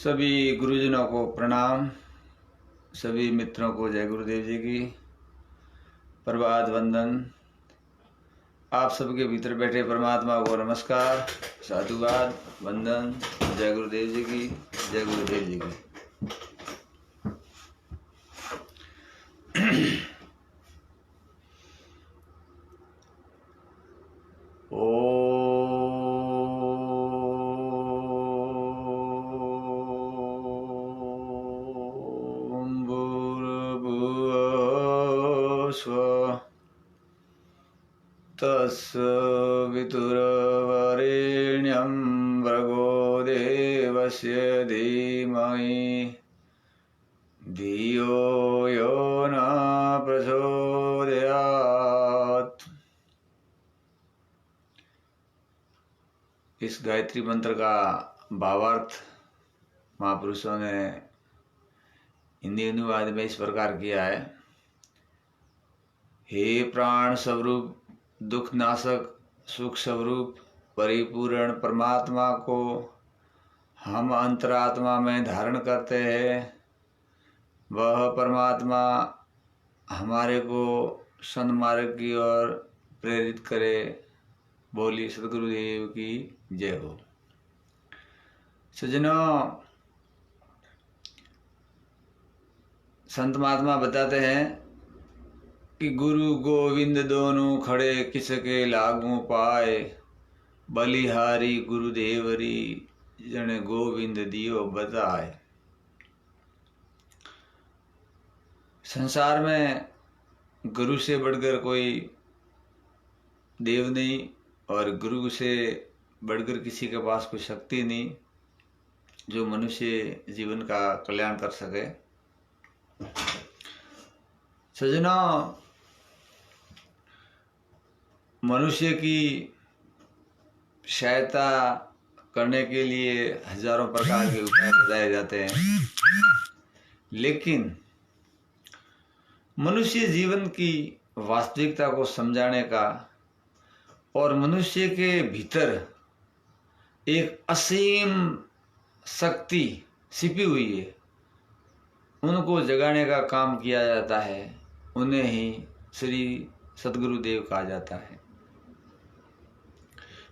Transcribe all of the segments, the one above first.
सभी गुरुजनों को प्रणाम, सभी मित्रों को जय गुरुदेव जी की प्रभात वंदन। आप सबके भीतर बैठे परमात्मा को नमस्कार, साधुवाद, वंदन। जय गुरुदेव जी की, जय गुरुदेव जी की। तत्सवितुर्वरेण्यं भर्गो देवस्य धीमहि धियो यो न प्रचोदयात्। इस गायत्री मंत्र का भावार्थ महापुरुषों ने हिंदी अनुवाद में इस प्रकार किया है। हे प्राण स्वरूप, दुख नाशक, सुख स्वरूप, परिपूर्ण परमात्मा को हम अंतरात्मा में धारण करते हैं। वह परमात्मा हमारे को सन्मार्ग की ओर प्रेरित करे। बोली सदगुरुदेव की जय हो। सज्जनों, संत महात्मा बताते हैं कि गुरु गोविंद दोनों खड़े किसके लागू पाए, बलिहारी गुरुदेवरी जन गोविंद दियो बताए। संसार में गुरु से बढ़कर कोई देव नहीं और गुरु से बढ़कर किसी के पास कोई शक्ति नहीं जो मनुष्य जीवन का कल्याण कर सके। सज्जनों, मनुष्य की सहायता करने के लिए हजारों प्रकार के उपाय बताए जाते हैं, लेकिन मनुष्य जीवन की वास्तविकता को समझाने का और मनुष्य के भीतर एक असीम शक्ति छिपी हुई है, उनको जगाने का काम किया जाता है। उन्हें ही श्री सदगुरुदेव कहा जाता है।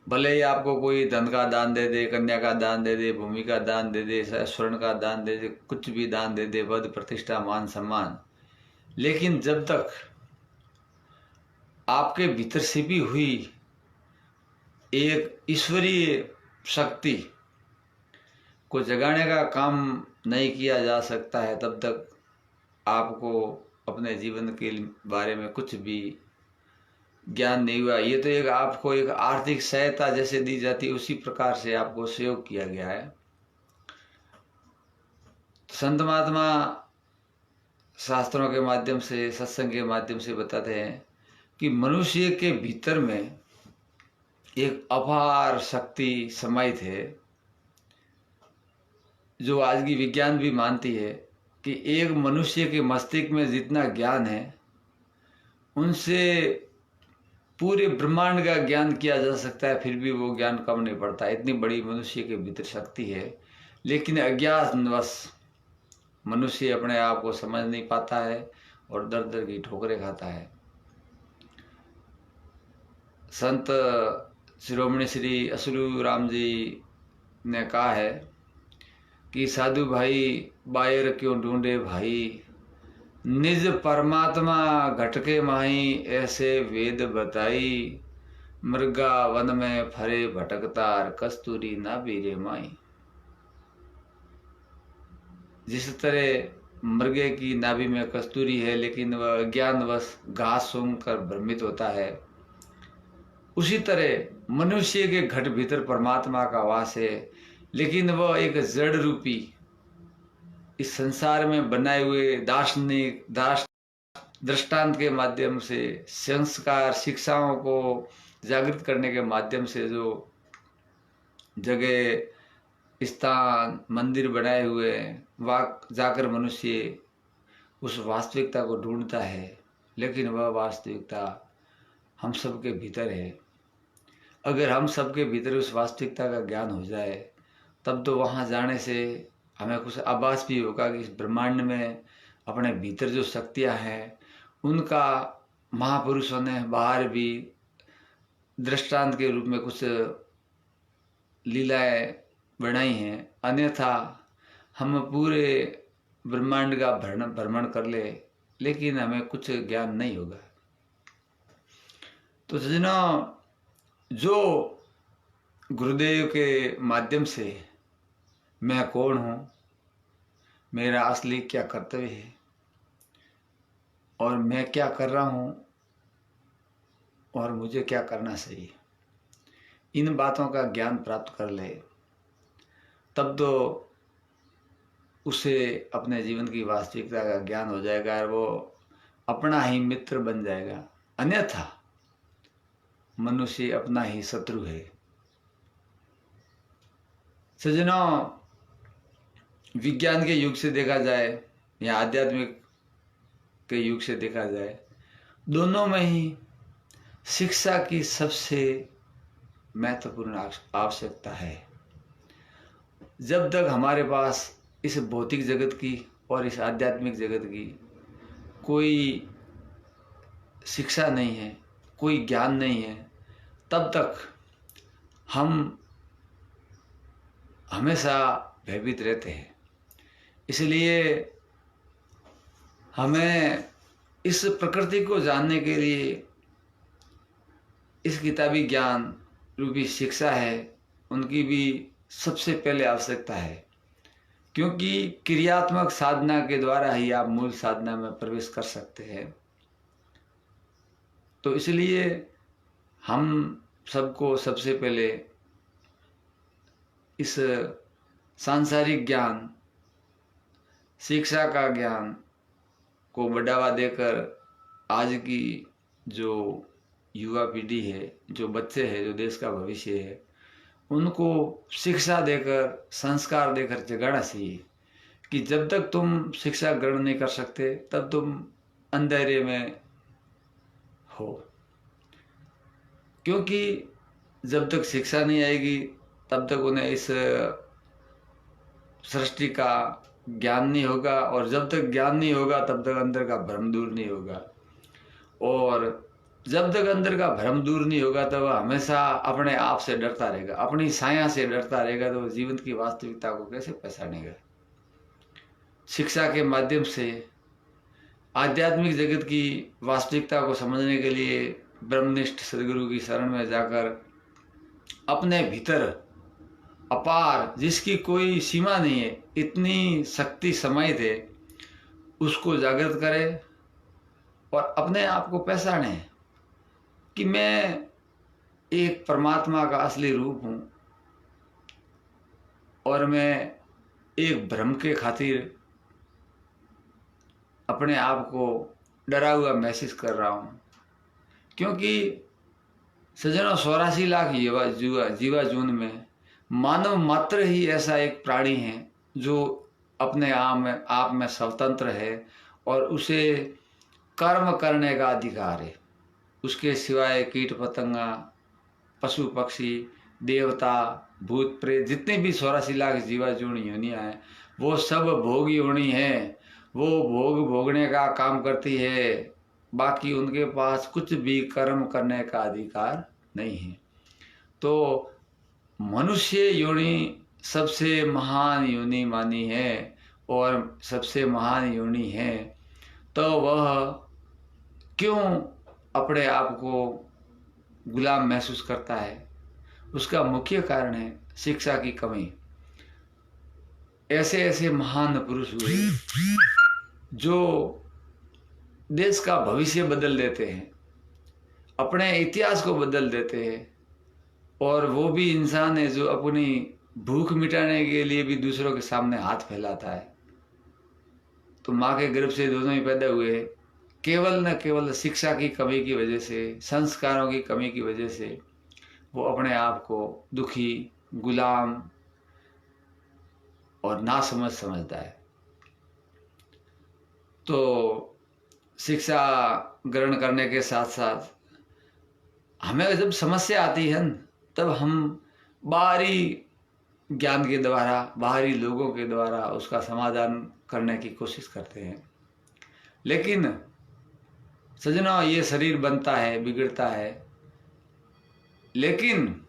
भले ही आपको कोई धन का दान दे दे, कन्या का दान दे दे, भूमि का दान दे दे, स्वर्ण का दान दे दे, कुछ भी दान दे दे, पद प्रतिष्ठा मान सम्मान, लेकिन जब तक आपके भीतर छिपी हुई एक ईश्वरीय शक्ति को जगाने का काम नहीं किया जा सकता है, तब तक आपको अपने जीवन के बारे में कुछ भी ज्ञान नहीं हुआ। ये तो एक आपको एक आर्थिक सहायता जैसे दी जाती है, उसी प्रकार से आपको सहयोग किया गया है। संत महात्मा शास्त्रों के माध्यम से, सत्संग के माध्यम से बताते हैं कि मनुष्य के भीतर में एक अपार शक्ति समाहित है, जो आज की विज्ञान भी मानती है कि एक मनुष्य के मस्तिष्क में जितना ज्ञान है, उनसे पूरे ब्रह्मांड का ज्ञान किया जा सकता है, फिर भी वो ज्ञान कम नहीं पड़ता। इतनी बड़ी मनुष्य के भीतर शक्ति है, लेकिन अज्ञानवश मनुष्य अपने आप को समझ नहीं पाता है और दर दर की ठोकरें खाता है। संत शिरोमणि श्री असुलू राम जी ने कहा है कि साधु भाई बायर क्यों ढूंढे भाई, निज परमात्मा घटके माही, ऐसे वेद बताई, मृगा वन में फरे भटकतार, कस्तूरी ना बीरे माई। जिस तरह मृगे की नाभि में कस्तूरी है, लेकिन वह ज्ञानवश घास सूंघकर भ्रमित होता है, उसी तरह मनुष्य के घट भीतर परमात्मा का वास है, लेकिन वह एक जड़ रूपी इस संसार में बनाए हुए दार्शनिक दृष्टांत के माध्यम से, संस्कार शिक्षाओं को जागृत करने के माध्यम से जो जगह, स्थान, मंदिर बनाए हुए हैं, वहाँ जाकर मनुष्य उस वास्तविकता को ढूंढता है, लेकिन वह वास्तविकता हम सबके भीतर है। अगर हम सबके भीतर उस वास्तविकता का ज्ञान हो जाए, तब तो वहाँ जाने से हमें कुछ आभास भी होगा कि इस ब्रह्मांड में अपने भीतर जो शक्तियाँ हैं उनका महापुरुषों ने बाहर भी दृष्टांत के रूप में कुछ लीलाएं बनाई हैं। अन्यथा हम पूरे ब्रह्मांड का भ्रमण कर ले लेकिन हमें कुछ ज्ञान नहीं होगा। तो सज्जनों, जो गुरुदेव के माध्यम से मैं कौन हूँ, मेरा असली क्या कर्तव्य है और मैं क्या कर रहा हूँ और मुझे क्या करना चाहिए, इन बातों का ज्ञान प्राप्त कर ले तब तो उसे अपने जीवन की वास्तविकता का ज्ञान हो जाएगा और वो अपना ही मित्र बन जाएगा। अन्यथा मनुष्य अपना ही शत्रु है। सज्जनों, विज्ञान के युग से देखा जाए या आध्यात्मिक के युग से देखा जाए, दोनों में ही शिक्षा की सबसे महत्वपूर्ण आवश्यकता है। जब तक हमारे पास इस भौतिक जगत की और इस आध्यात्मिक जगत की कोई शिक्षा नहीं है, कोई ज्ञान नहीं है, तब तक हम हमेशा भयभीत रहते हैं। इसलिए हमें इस प्रकृति को जानने के लिए इस किताबी ज्ञान रूपी शिक्षा है उनकी भी सबसे पहले आवश्यकता है, क्योंकि क्रियात्मक साधना के द्वारा ही आप मूल साधना में प्रवेश कर सकते हैं। तो इसलिए हम सबको सबसे पहले इस सांसारिक ज्ञान, शिक्षा का ज्ञान को बढ़ावा देकर आज की जो युवा पीढ़ी है, जो बच्चे हैं, जो देश का भविष्य है, उनको शिक्षा देकर, संस्कार देकर जगाना चाहिए कि जब तक तुम शिक्षा ग्रहण नहीं कर सकते तब तुम अंधेरे में हो। क्योंकि जब तक शिक्षा नहीं आएगी तब तक उन्हें इस सृष्टि का ज्ञान नहीं होगा, और जब तक ज्ञान नहीं होगा तब तक अंदर का भ्रम दूर नहीं होगा, और जब तक अंदर का भ्रम दूर नहीं होगा तब वह हमेशा अपने आप से डरता रहेगा, अपनी छाया से डरता रहेगा, तो जीवन की वास्तविकता को कैसे पहचानेगा। शिक्षा के माध्यम से आध्यात्मिक जगत की वास्तविकता को समझने के लिए ब्रह्मनिष्ठ सदगुरु की शरण में जाकर अपने भीतर अपार, जिसकी कोई सीमा नहीं है, इतनी शक्ति समाहित है, उसको जागृत करे और अपने आप को पहचाने कि मैं एक परमात्मा का असली रूप हूँ और मैं एक भ्रम के खातिर अपने आप को डरा हुआ महसूस कर रहा हूँ। क्योंकि सज्जनों, 84 लाख जीवाजून में मानव मात्र ही ऐसा एक प्राणी है जो अपने आप में स्वतंत्र है और उसे कर्म करने का अधिकार है। उसके सिवाय कीट पतंगा, पशु पक्षी, देवता, भूत प्रेत, जितने भी 84 लाख जीवाजून योनियाँ हैं, वो सब भोग योनि हैं। वो भोग भोगने का काम करती है, बाकी उनके पास कुछ भी कर्म करने का अधिकार नहीं है। तो मनुष्य योनि सबसे महान योनि मानी है और सबसे महान योनि है, तो वह क्यों अपने आप को गुलाम महसूस करता है? उसका मुख्य कारण है शिक्षा की कमी। ऐसे ऐसे महान पुरुष हुए जो देश का भविष्य बदल देते हैं, अपने इतिहास को बदल देते हैं, और वो भी इंसान है जो अपनी भूख मिटाने के लिए भी दूसरों के सामने हाथ फैलाता है। तो माँ के गर्भ से दोनों ही पैदा हुए, केवल न केवल शिक्षा की कमी की वजह से, संस्कारों की कमी की वजह से वो अपने आप को दुखी, गुलाम और नासमझ समझता है। तो शिक्षा ग्रहण करने के साथ साथ हमें जब समस्या आती है तब हम बाहरी ज्ञान के द्वारा, बाहरी लोगों के द्वारा उसका समाधान करने की कोशिश करते हैं। लेकिन सजनों, ये शरीर बनता है, बिगड़ता है, लेकिन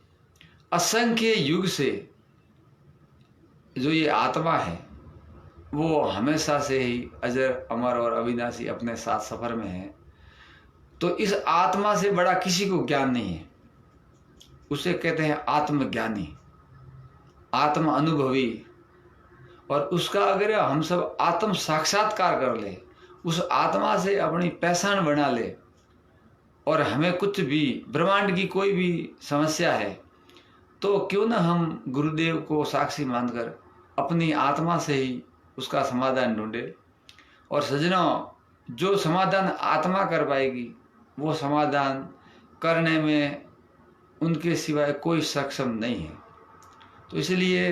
असंख्य युग से जो ये आत्मा है वो हमेशा से ही अजर, अमर और अविनाशी अपने साथ सफर में है। तो इस आत्मा से बड़ा किसी को ज्ञान नहीं है। उसे कहते हैं आत्मज्ञानी, आत्म अनुभवी। और उसका अगर हम सब आत्म साक्षात्कार कर ले, उस आत्मा से अपनी पहचान बना ले, और हमें कुछ भी ब्रह्मांड की कोई भी समस्या है तो क्यों ना हम गुरुदेव को साक्षी मानकर अपनी आत्मा से ही उसका समाधान ढूंढे। और सजनों, जो समाधान आत्मा कर पाएगी वो समाधान करने में उनके सिवाय कोई सक्षम नहीं है। तो इसलिए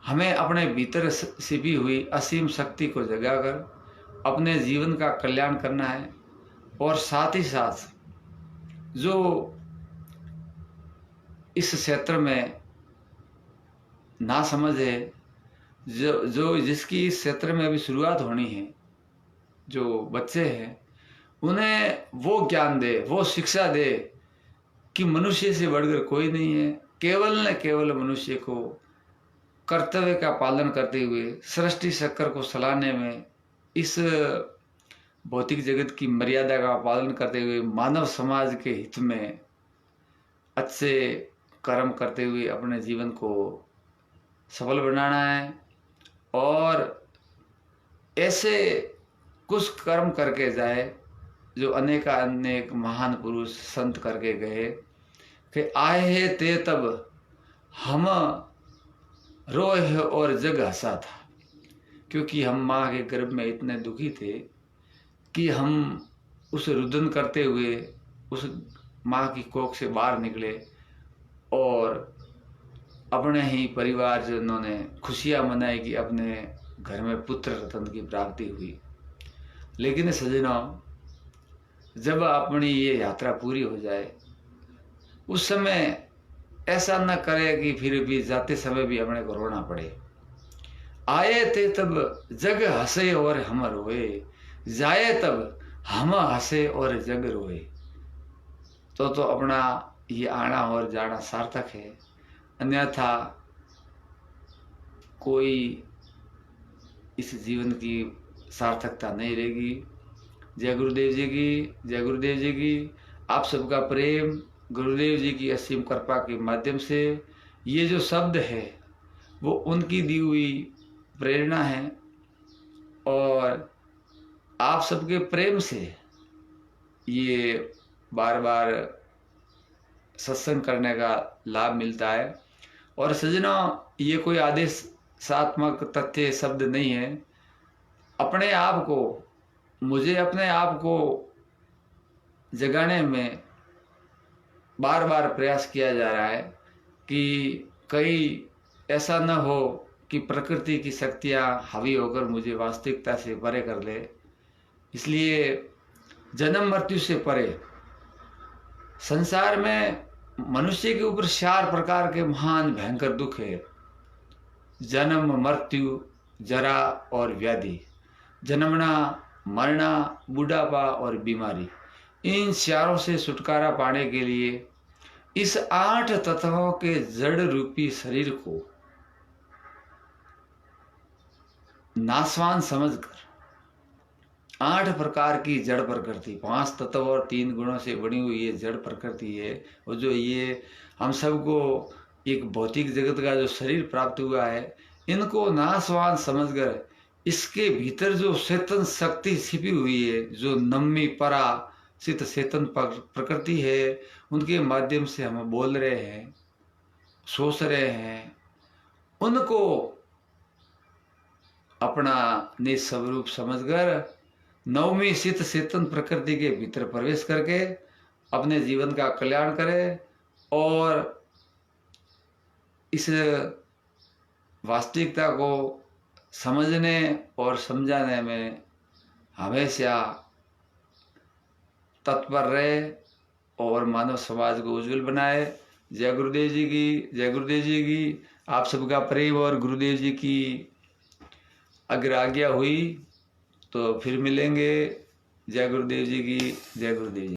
हमें अपने भीतर छिपी हुई असीम शक्ति को जगाकर अपने जीवन का कल्याण करना है। और साथ ही साथ जो इस क्षेत्र में ना समझ है, जो जिसकी इस क्षेत्र में अभी शुरुआत होनी है, जो बच्चे हैं उन्हें वो ज्ञान दे, वो शिक्षा दे कि मनुष्य से बढ़कर कोई नहीं है। केवल न केवल मनुष्य को कर्तव्य का पालन करते हुए सृष्टि चक्र को चलाने में, इस भौतिक जगत की मर्यादा का पालन करते हुए मानव समाज के हित में अच्छे कर्म करते हुए अपने जीवन को सफल बनाना है। और ऐसे कुछ कर्म करके जाए जो अनेक महान पुरुष संत करके गए कि आए है ते तब हम रोए और जग हंसा था। क्योंकि हम माँ के गर्भ में इतने दुखी थे कि हम उस रुदन करते हुए उस माँ की कोख से बाहर निकले और अपने ही परिवारजनों ने खुशियाँ मनाई कि अपने घर में पुत्र रत्न की प्राप्ति हुई। लेकिन सजनों, जब अपनी ये यात्रा पूरी हो जाए उस समय ऐसा न करे कि फिर भी जाते समय भी अपने को रोना पड़े। आए थे तब जग हंसे और हम रोए, जाए तब हम हंसे और जग रोए। तो अपना ये आना और जाना सार्थक है, अन्यथा कोई इस जीवन की सार्थकता नहीं रहेगी। जय गुरुदेव जी की, जय गुरुदेव जी की। आप सबका प्रेम गुरुदेव जी की असीम कृपा के माध्यम से ये जो शब्द है वो उनकी दी हुई प्रेरणा है, और आप सबके प्रेम से ये बार बार सत्संग करने का लाभ मिलता है। और सजनों, ये कोई आदेशात्मक तथ्य शब्द नहीं है। अपने आप को, मुझे अपने आप को जगाने में बार बार प्रयास किया जा रहा है कि कहीं ऐसा न हो कि प्रकृति की शक्तियाँ हावी होकर मुझे वास्तविकता से परे कर ले। इसलिए जन्म मृत्यु से परे संसार में मनुष्य के ऊपर 4 प्रकार के महान भयंकर दुख है: जन्म, मृत्यु, जरा और व्याधि। जन्मना, मरना, बुढ़ापा और बीमारी। इन 4 से छुटकारा पाने के लिए इस 8 तत्वों के जड़ रूपी शरीर को नाशवान समझकर 8 प्रकार की जड़ प्रकृति, 5 तत्व और 3 गुणों से बनी हुई ये जड़ प्रकृति है। और जो ये हम सबको एक भौतिक जगत का जो शरीर प्राप्त हुआ है, इनको नाशवान समझकर इसके भीतर जो चेतन शक्ति छिपी हुई है, जो नम्मी परा चित चेतन प्रकृति है, उनके माध्यम से हम बोल रहे हैं, सोच रहे हैं, उनको अपना निज स्वरूप समझकर नवमी चित चेतन प्रकृति के भीतर प्रवेश करके अपने जीवन का कल्याण करें। और इस वास्तविकता को समझने और समझाने में हमेशा तत्पर रहे और मानव समाज को उज्जवल बनाए। जय गुरुदेव जी की, जय गुरुदेव जी की। आप सबका प्रेम और गुरुदेव जी की अगर आज्ञा हुई तो फिर मिलेंगे। जय गुरुदेव जी की, जय गुरुदेव जी।